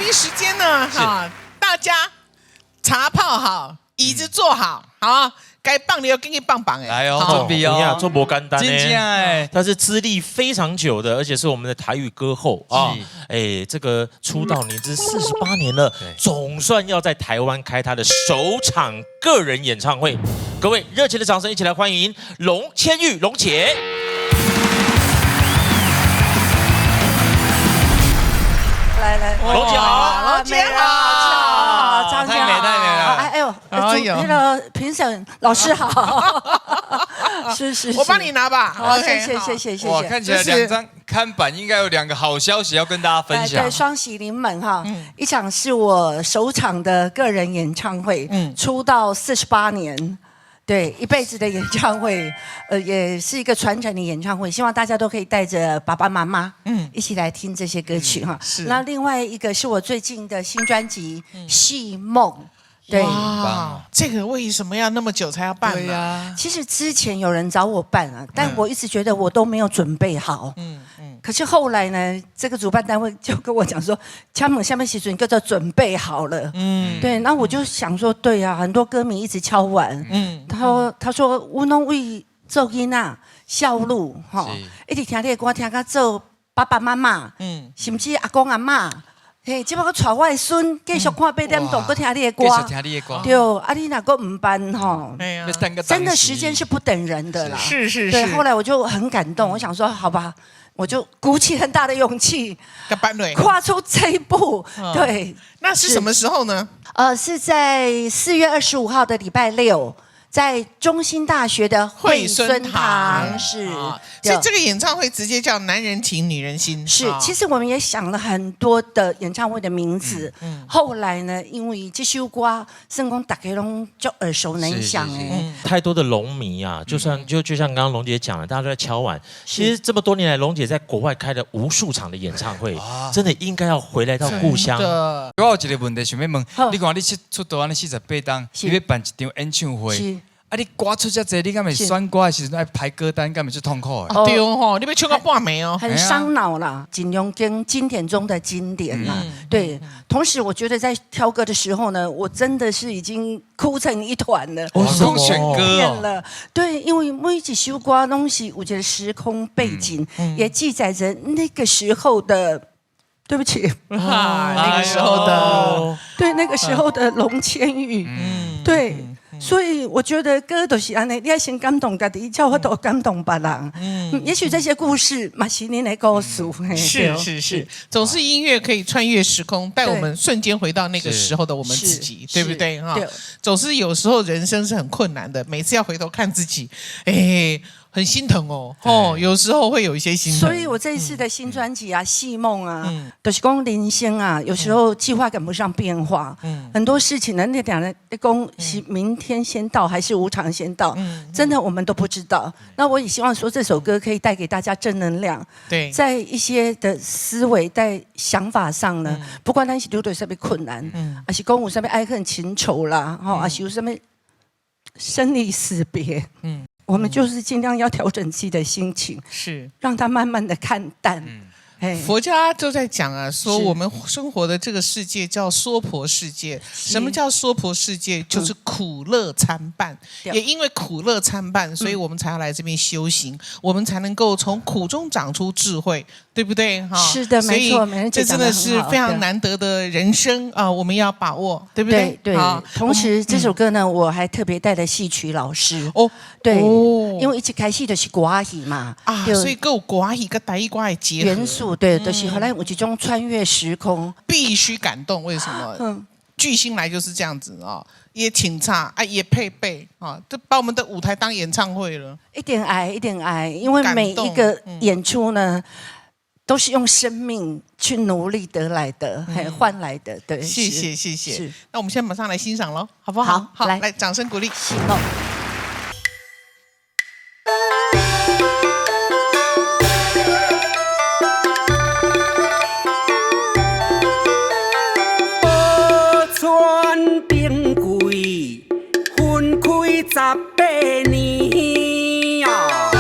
賓時間呢，哈，大家茶泡好，椅子坐好，好，該棒的要給你棒棒哎，來哦，準備哦，做不簡單呢，哎，他是資歷非常久的，而且是我們的台語歌后啊，哎，這個出道年資48年了，總算要在台灣開他的首場個人演唱會，各位熱情的掌聲，一起來歡迎龍千玉龍姐。來，龍姐好，龍姐好，張姐太美了。哎呦，那個評審老師好，是，我幫你拿吧。好，謝謝。哇，看起來兩張看板應該有兩個好消息要跟大家分享。對，雙喜臨門哈，一場是我首場的個人演唱會，出道48年。對，一輩子的演唱會，也是一個傳承的演唱會，希望大家都可以帶着爸爸媽媽，一起來聽這些歌曲哈。是。那另外一個是我最近的新專輯《戲夢》。對，哇，這個為什麼要那麼久才要辦呢？其實之前有人找我辦啊，但我一直覺得我都沒有準備好。可是後來呢，這個主辦單位就跟我講說，他們下面寫準叫做準備好了。對，那我就想說，對啊，很多歌迷一直敲碗。他說我攏為做囡仔孝路哈，一直聽你的歌聽到做爸爸媽媽，甚至阿公阿媽。嘿，只不過帶我的孫繼續看8點鐘，擱聽你的歌。對，啊，你哪個唔辦哈？真的時間是不等人的啦。是。對，後來我就很感動，我想說，好吧，我就鼓起很大的勇氣，跨出這一步。對，那是什麼時候呢？是在4月25號的禮拜六。在中興大學的惠蓀堂是，所以這個演唱會直接叫男人情女人心。是，其實我們也想了很多的演唱會的名字，後來呢，因為這首歌聖公大家都就耳熟能詳哎，太多的龍迷啊，就像剛剛龍姐講了，大家都在敲碗。其實這麼多年來，龍姐在國外開了無數場的演唱會，真的應該要回來到故鄉。我有一個問題想要問，你講你出道安尼48檔，你要辦一場演唱會。啊！你歌出這多，你敢會選歌的時候愛排歌單，敢會最痛苦的？對哦，你要唱到半暝哦，很傷腦啦。盡量跟經典中的經典啦。對，同時我覺得在挑歌的時候呢，我真的是已經哭成一團了。我選歌了，對，因為每一首歌東西，我覺得時空背景也記載着那個時候的。對不起，那個時候的，對那個時候的龍千玉，對。所以我覺得歌都是安尼，你要先感動自己，叫我都感動別人。也許這些故事嘛是你的故事。是，總是音樂可以穿越時空，帶我們瞬間回到那個時候的我們自己，對不對？哈，總是有時候人生是很困難的，每次要回頭看自己，哎。很心疼哦，有時候會有一些心疼。所以我這一次的新專輯啊，戲夢啊，都是講人生啊，有時候計劃趕不上變化，很多事情呢，那兩人講是明天先到還是無常先到，真的我們都不知道。那我也希望說這首歌可以帶給大家正能量。對，在一些的思維在想法上呢，不管咱是遇到什麼困難，還是講有什麼愛恨情仇啦，還是有什麼生離死別，我們就是盡量要調整自己的心情，是讓它慢慢的看淡。佛家都在講啊，說我們生活的這個世界叫娑婆世界。什麼叫娑婆世界？就是苦樂參半。也因為苦樂參半，所以我們才要來這邊修行，我們才能夠從苦中長出智慧，對不對？哈，是的，沒錯，這真的是非常難得的人生啊，我們要把握，對不對？對。同時，這首歌呢，我還特別帶了戲曲老師哦，對，因為一起開戲的是國語嘛，啊，所以跟國語跟台語歌的結合元素。對，就是後來有這種穿越時空，必須感動。為什麼？巨星來就是這樣子啊，也挺差啊，也配備啊，都把我們的舞台當演唱會了。一點愛，因為每一個演出呢，都是用生命去努力得來的，換來的。對，謝謝。那我們現在馬上來欣賞嘍，好不好？好，來，掌聲鼓勵。行動。18年啊，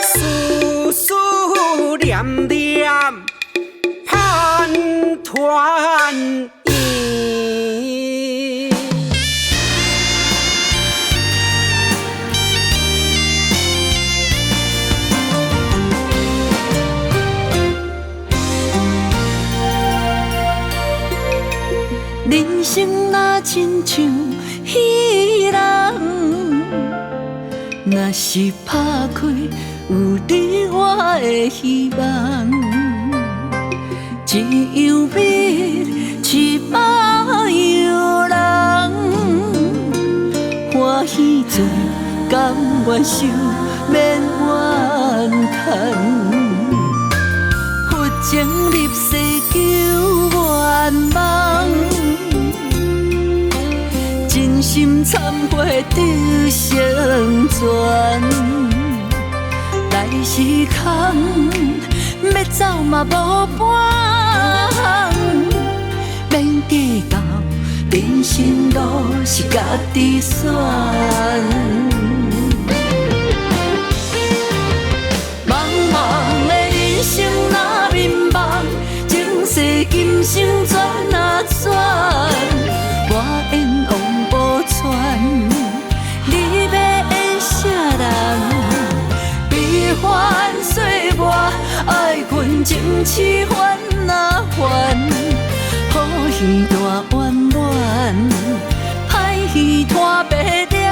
思思念念歡意。人生若親像戲人，若是拍開有你我的希望，一樣米飼百樣人，歡喜做甘願受免怨嘆，佛前入世求願望。真心懺悔着成全，來時空要走嘛無伴，免計較，人生路是家己選。茫茫的人生若迷茫，前世今生轉啊轉，我願往無傳，你要緣啥人？悲歡歲月，愛恨情痴煩啊煩，好戲大圓滿，歹戲拖白了。